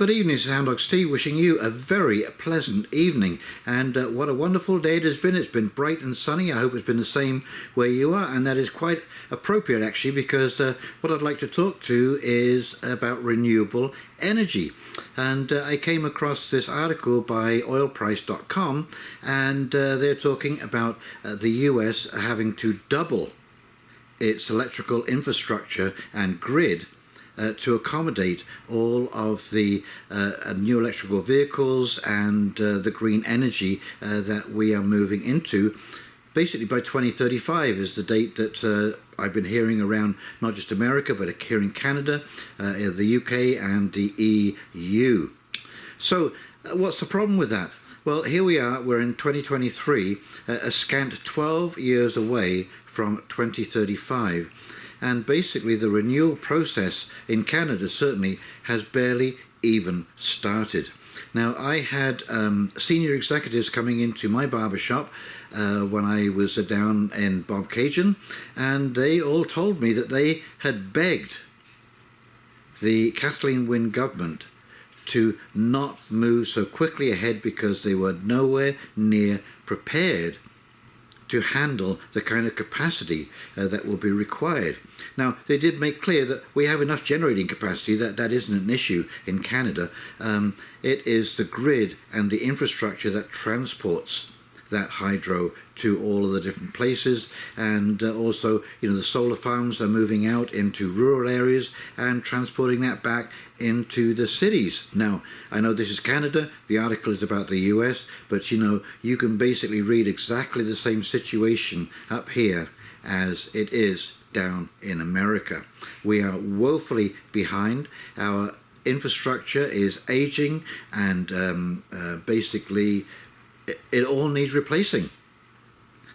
good evening, this is Houndog Steve wishing you a very pleasant evening, and what a wonderful day it has been. It's been bright and sunny. I hope it's been the same where you are, and that is quite appropriate actually, because what I'd like to talk to is about renewable energy. And I came across this article by oilprice.com, and they're talking about the US having to double its electrical infrastructure and grid to accommodate all of the new electrical vehicles and the green energy that we are moving into. Basically by 2035 is the date that I've been hearing around not just America, but here in Canada, the UK and the EU. So what's the problem with that? Well, here we are, we're in 2023, a scant 12 years away from 2035. And basically the renewal process in Canada certainly has barely even started. Now, I had senior executives coming into my barbershop when I was down in Bobcaygeon, and they all told me that they had begged the Kathleen Wynne government to not move so quickly ahead because they were nowhere near prepared to handle the kind of capacity that will be required. Now, they did make clear that we have enough generating capacity, that isn't an issue in Canada. It is the grid and the infrastructure that transports that hydro to all of the different places, and also, you know, the solar farms are moving out into rural areas and transporting that back into the cities. Now, I know this is Canada, the article is about the US, but you know, you can basically read exactly the same situation up here as it is down in America. We are woefully behind. Our infrastructure is aging, and basically it all needs replacing.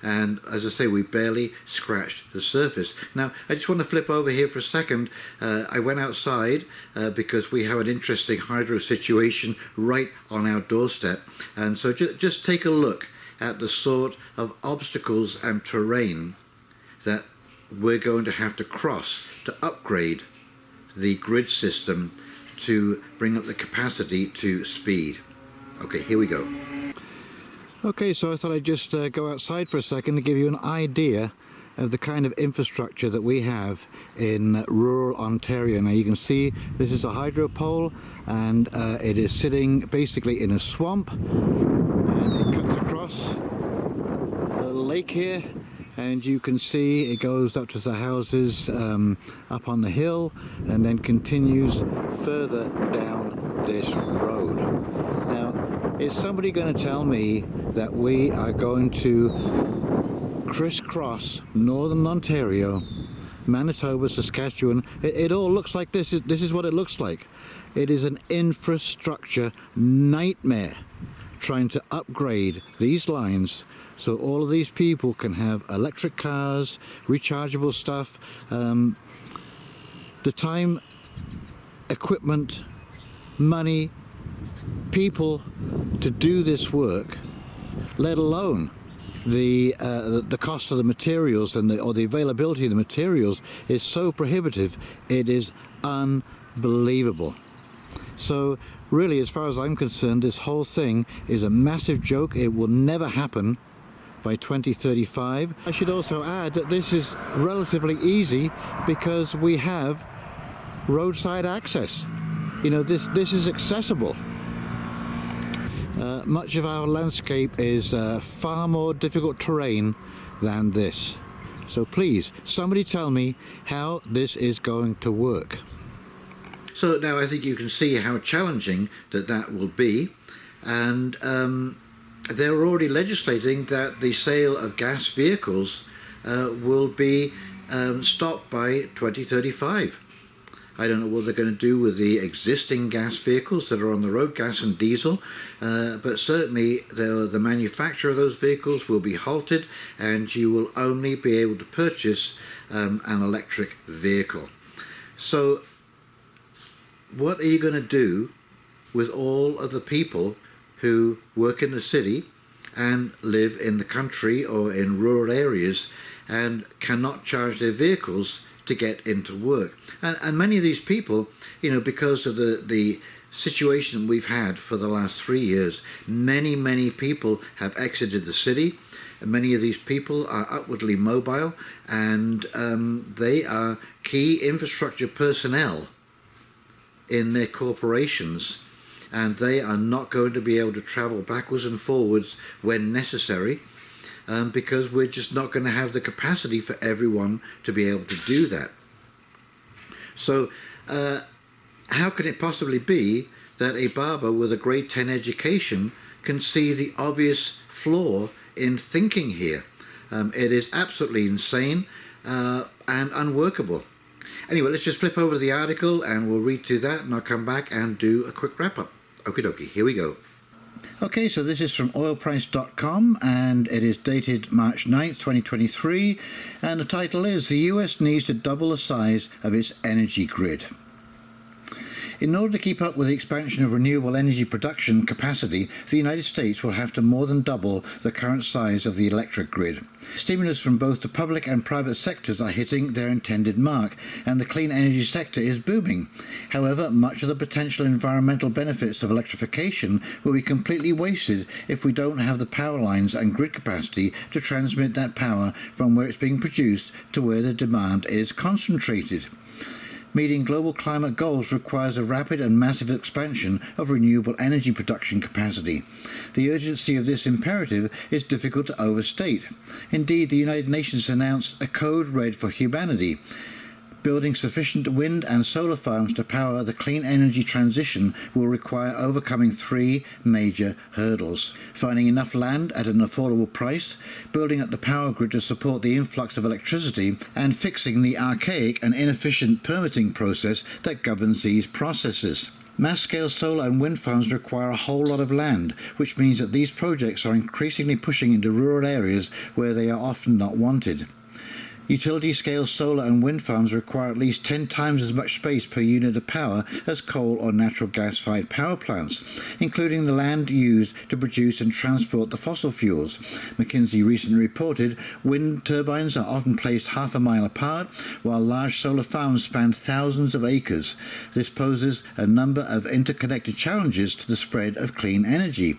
And as I say, we barely scratched the surface. Now, I just want to flip over here for a second. I went outside because we have an interesting hydro situation right on our doorstep. And so just take a look at the sort of obstacles and terrain that we're going to have to cross to upgrade the grid system to bring up the capacity to speed. Okay, here we go. Okay, so I thought I'd just go outside for a second to give you an idea of the kind of infrastructure that we have in rural Ontario. Now you can see this is a hydro pole, and it is sitting basically in a swamp, and it cuts across the lake here, and you can see it goes up to the houses up on the hill and then continues further down this road. Now, is somebody going to tell me that we are going to crisscross northern Ontario, Manitoba, Saskatchewan? It all looks like this. This is what it looks like. It is an infrastructure nightmare trying to upgrade these lines so all of these people can have electric cars, rechargeable stuff. The time, equipment, money, people to do this work, let alone the cost of the materials and or the availability of the materials, is so prohibitive. It is unbelievable. So really, as far as I'm concerned, this whole thing is a massive joke. It will never happen by 2035. I should also add that this is relatively easy because we have roadside access. You know, this is accessible. Much of our landscape is far more difficult terrain than this. So please, somebody tell me how this is going to work. So now I think you can see how challenging that will be, and they're already legislating that the sale of gas vehicles will be stopped by 2035. I don't know what they're going to do with the existing gas vehicles that are on the road, gas and diesel, but certainly the manufacture of those vehicles will be halted, and you will only be able to purchase an electric vehicle. So what are you going to do with all of the people who work in the city and live in the country or in rural areas and cannot charge their vehicles to get into work? And many of these people, you know, because of the situation we've had for the last 3 years. Many people have exited the city. Many of these people are upwardly mobile, and they are key infrastructure personnel in their corporations, and they are not going to be able to travel backwards and forwards when necessary, because we're just not going to have the capacity for everyone to be able to do that. So how can it possibly be that a barber with a grade 10 education can see the obvious flaw in thinking here? It is absolutely insane and unworkable. Anyway, let's just flip over to the article and we'll read through that, and I'll come back and do a quick wrap-up. Okie dokie, here we go. Okay, so this is from oilprice.com, and it is dated March 9th, 2023, and the title is "The US Needs to Double the Size of Its Energy Grid." In order to keep up with the expansion of renewable energy production capacity, the United States will have to more than double the current size of the electric grid. Stimulus from both the public and private sectors are hitting their intended mark, and the clean energy sector is booming. However, much of the potential environmental benefits of electrification will be completely wasted if we don't have the power lines and grid capacity to transmit that power from where it's being produced to where the demand is concentrated. Meeting global climate goals requires a rapid and massive expansion of renewable energy production capacity. The urgency of this imperative is difficult to overstate. Indeed, the United Nations announced a code red for humanity. Building sufficient wind and solar farms to power the clean energy transition will require overcoming 3 major hurdles: finding enough land at an affordable price, building up the power grid to support the influx of electricity, and fixing the archaic and inefficient permitting process that governs these processes. Mass-scale solar and wind farms require a whole lot of land, which means that these projects are increasingly pushing into rural areas where they are often not wanted. Utility-scale solar and wind farms require at least 10 times as much space per unit of power as coal or natural gas-fired power plants, including the land used to produce and transport the fossil fuels. McKinsey recently reported wind turbines are often placed half a mile apart, while large solar farms span thousands of acres. This poses a number of interconnected challenges to the spread of clean energy: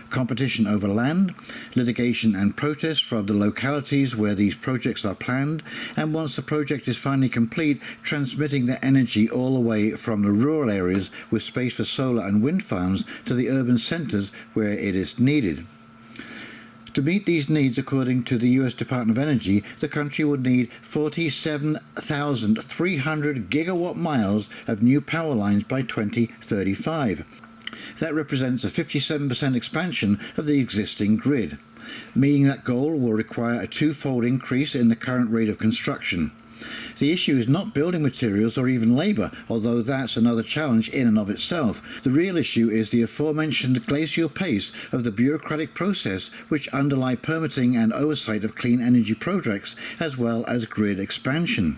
competition over land, litigation and protest from the localities where these projects are planned, and once the project is finally complete, transmitting the energy all the way from the rural areas with space for solar and wind farms to the urban centres where it is needed. To meet these needs, according to the US Department of Energy, the country would need 47,300 gigawatt miles of new power lines by 2035. That represents a 57% expansion of the existing grid. Meeting that goal will require a 2-fold increase in the current rate of construction. The issue is not building materials or even labour, although that's another challenge in and of itself. The real issue is the aforementioned glacial pace of the bureaucratic process which underlie permitting and oversight of clean energy projects, as well as grid expansion.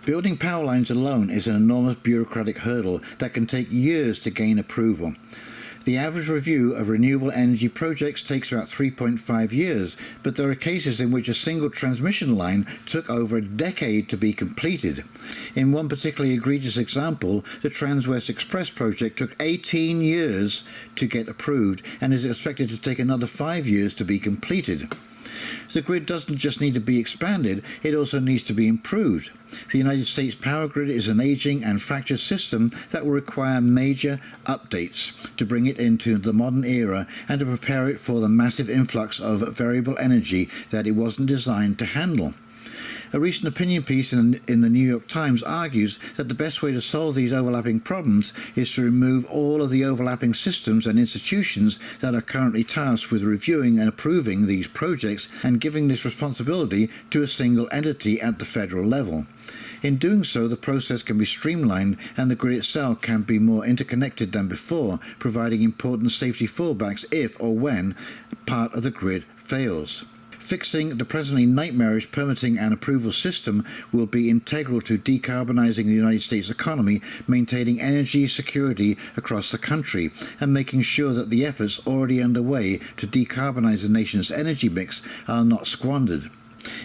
Building power lines alone is an enormous bureaucratic hurdle that can take years to gain approval. The average review of renewable energy projects takes about 3.5 years, but there are cases in which a single transmission line took over a decade to be completed. In one particularly egregious example, the Trans-West Express project took 18 years to get approved and is expected to take another 5 years to be completed. The grid doesn't just need to be expanded, it also needs to be improved. The United States power grid is an aging and fractured system that will require major updates to bring it into the modern era and to prepare it for the massive influx of variable energy that it wasn't designed to handle. A recent opinion piece in the New York Times argues that the best way to solve these overlapping problems is to remove all of the overlapping systems and institutions that are currently tasked with reviewing and approving these projects and giving this responsibility to a single entity at the federal level. In doing so, the process can be streamlined and the grid itself can be more interconnected than before, providing important safety fallbacks if or when part of the grid fails. Fixing the presently nightmarish permitting and approval system will be integral to decarbonising the United States economy, maintaining energy security across the country, and making sure that the efforts already underway to decarbonise the nation's energy mix are not squandered.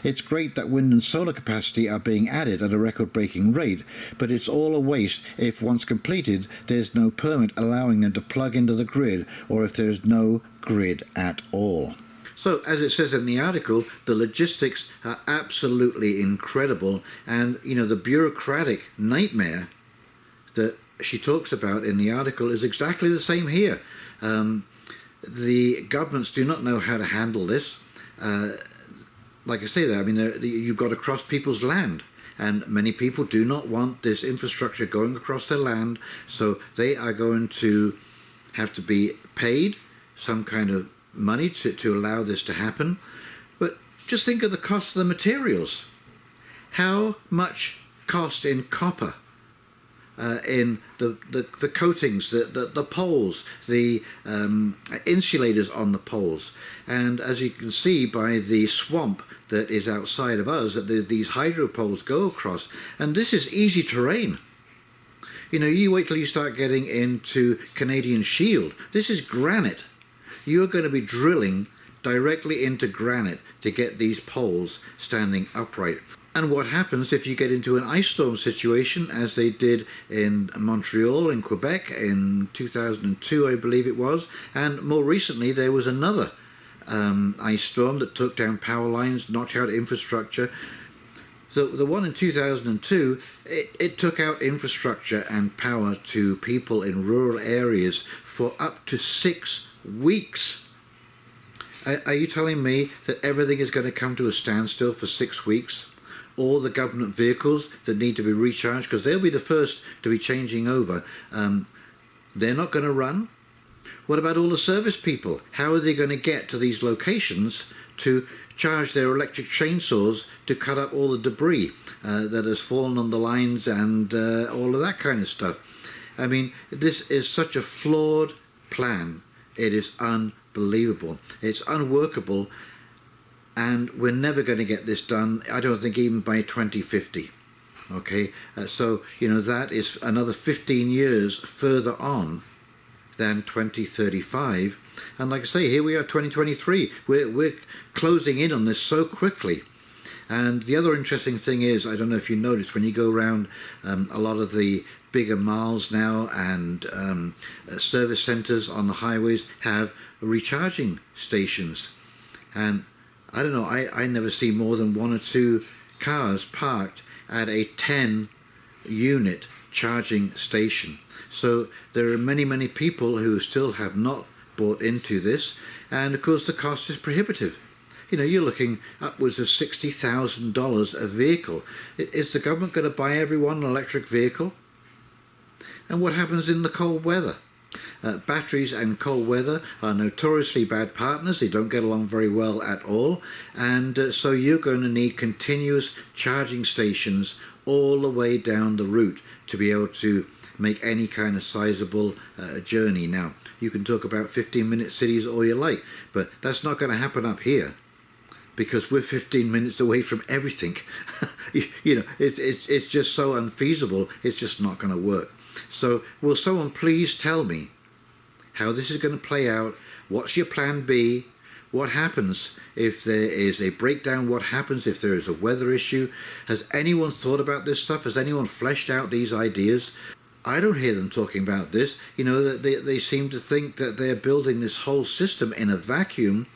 It's great that wind and solar capacity are being added at a record-breaking rate, but it's all a waste if once completed there's no permit allowing them to plug into the grid, or if there's no grid at all. So, as it says in the article, the logistics are absolutely incredible, and the bureaucratic nightmare that she talks about in the article is exactly the same here. The governments do not know how to handle this. Like I say there, you've got to cross people's land, and many people do not want this infrastructure going across their land, so they are going to have to be paid some kind of money to allow this to happen. But just think of the cost of the materials. How much cost in copper, in the coatings, the poles, the insulators on the poles, and as you can see by the swamp that is outside of us, that these hydro poles go across, and this is easy terrain. You wait till you start getting into Canadian Shield. This is granite. You're going to be drilling directly into granite to get these poles standing upright. And what happens if you get into an ice storm situation, as they did in Montreal, in Quebec, in 2002, I believe it was, and more recently there was another ice storm that took down power lines, knocked out infrastructure. So the one in 2002, it took out infrastructure and power to people in rural areas for up to 6 weeks. Are you telling me that everything is going to come to a standstill for 6 weeks? All the government vehicles that need to be recharged, because they'll be the first to be changing over, they're not going to run? What about all the service people? How are they going to get to these locations to charge their electric chainsaws to cut up all the debris that has fallen on the lines and all of that kind of stuff? This is such a flawed plan. It is unbelievable. It's unworkable, and we're never going to get this done, I don't think, even by 2050. Okay, so that is another 15 years further on than 2035, and like I say, here we are, 2023. We're closing in on this so quickly. And the other interesting thing is, I don't know if you noticed, when you go around a lot of the bigger malls now and service centers on the highways have recharging stations, and I don't know, I never see more than 1 or 2 cars parked at a 10 unit charging station. So there are many people who still have not bought into this, and of course the cost is prohibitive. You're looking upwards of $60,000 a vehicle. Is the government going to buy everyone an electric vehicle? And what happens in the cold weather? Batteries and cold weather are notoriously bad partners. They don't get along very well at all, and so you're going to need continuous charging stations all the way down the route to be able to make any kind of sizable journey. Now, you can talk about 15-minute cities all you like, but that's not going to happen up here, because we're 15 minutes away from everything. It's just so unfeasible. It's just not going to work. So will someone please tell me how this is going to play out? What's your plan B? What happens if there is a breakdown? What happens if there is a weather issue? Has anyone thought about this stuff? Has anyone fleshed out these ideas? I don't hear them talking about this. They seem to think that they're building this whole system in a vacuum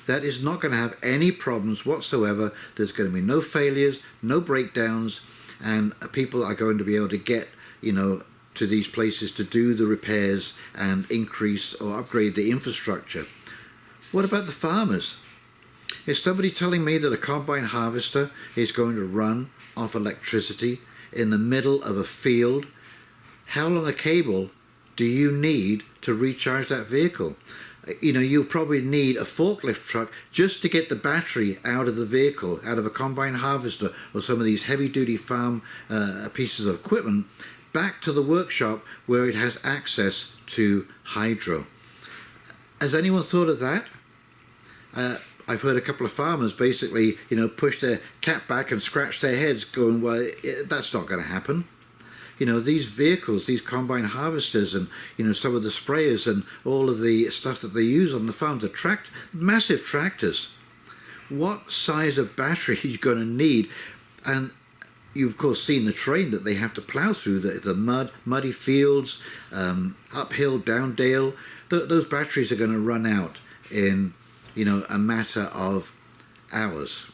that is not going to have any problems whatsoever. There's going to be no failures, no breakdowns, and people are going to be able to get, to these places to do the repairs and increase or upgrade the infrastructure. What about the farmers? Is somebody telling me that a combine harvester is going to run off electricity in the middle of a field? How long a cable do you need to recharge that vehicle? You'll probably need a forklift truck just to get the battery out of the vehicle, out of a combine harvester or some of these heavy-duty farm pieces of equipment, back to the workshop where it has access to hydro. Has anyone thought of that? I've heard a couple of farmers basically, push their cap back and scratch their heads going, well, that's not going to happen. These vehicles, these combine harvesters and, some of the sprayers and all of the stuff that they use on the farms are massive tractors. what size of battery are you going to need? And you've of course seen the terrain that they have to plow through, the muddy fields, uphill, down dale. Those batteries are going to run out in, you know, a matter of hours.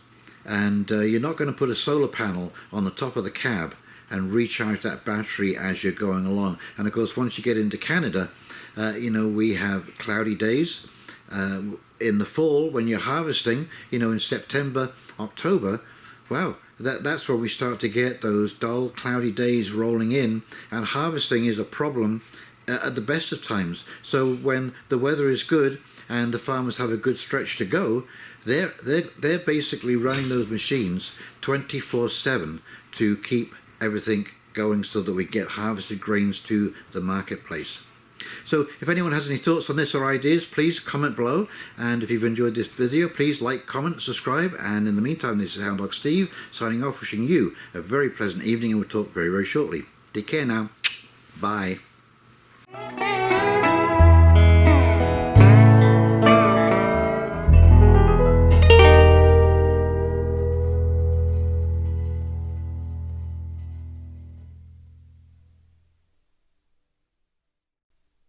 And you're not going to put a solar panel on the top of the cab and recharge that battery as you're going along. And of course, once you get into Canada, you know, we have cloudy days. In the fall, when you're harvesting, you know, in September, October, wow, that's where we start to get those dull, cloudy days rolling in, and harvesting is a problem at the best of times. So when the weather is good and the farmers have a good stretch to go, they're basically running those machines 24/7 to keep everything going so that we get harvested grains to the marketplace. So if anyone has any thoughts on this or ideas, please comment below. And if you've enjoyed this video, please like, comment, subscribe. And in the meantime, this is Houndog Steve signing off, wishing you a very pleasant evening, and we'll talk very, very shortly. Take care now. Bye.